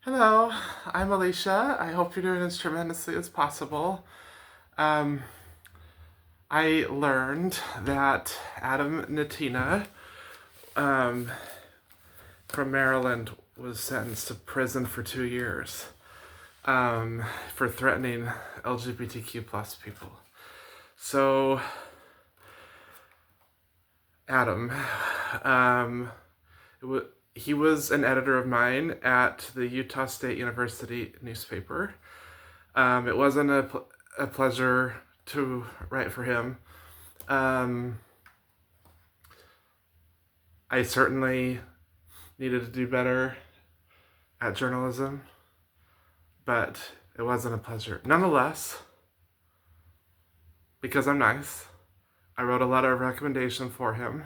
Hello, I'm Alicia. I hope you're doing as tremendously as possible. Um, I learned that Adam Nettina um, from Maryland was sentenced to prison for 2 years for threatening LGBTQ plus people. So, Adam, um, he was an editor of mine at the Utah State University newspaper. It wasn't a pleasure to write for him. Um, I certainly needed to do better at journalism, but it wasn't a pleasure. Nonetheless, because I'm nice, I wrote a letter of recommendation for him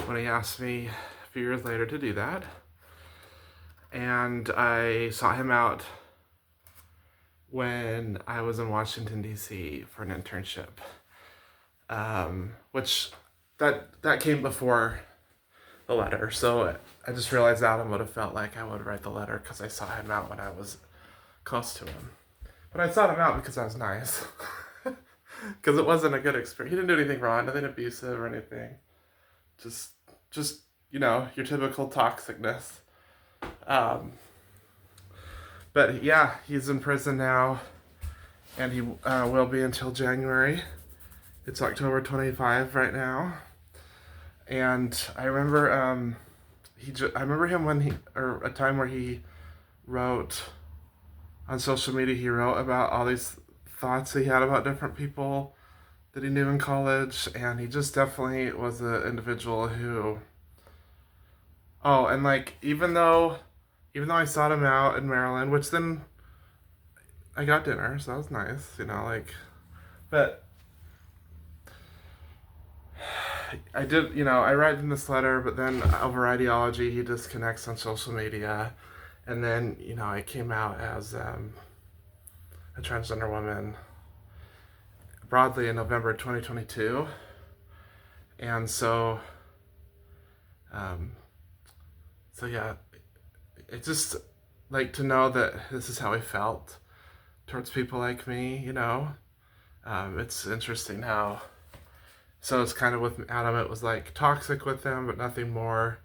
when he asked me a few years later to do that. And I sought him out when I was in Washington, D.C. for an internship, which that came before the letter. So I just realized Adam would have felt like I would write the letter because I saw him out when I was close to him. But I sought him out because I was nice. Because it wasn't a good experience. He didn't do anything wrong, nothing abusive or anything. Just, just your typical toxicness. Um, but yeah, he's in prison now, and he will be until January. It's October 25 right now, and I remember I remember him when or a time where he wrote on social media. He wrote about all these thoughts he had about different people that he knew in college, and he just definitely was an individual who. Oh, and like even though I sought him out in Maryland, which then I got dinner, so that was nice, like, but I did, I write in this letter, but then over ideology, he disconnects on social media, and then I came out as a transgender woman broadly in November 2022, and um, so yeah, it just like to know that this is how I felt towards people like me. It's interesting how. So it's kind of with Adam, it was like toxic with him, but nothing more.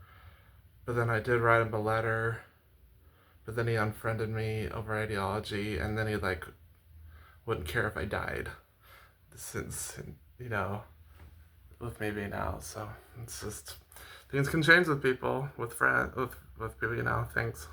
But then I did write him a letter, but then he unfriended me over ideology, and then he like wouldn't care if I died, since you know with me being out. So it's just things can change with people, with friends, with people, things.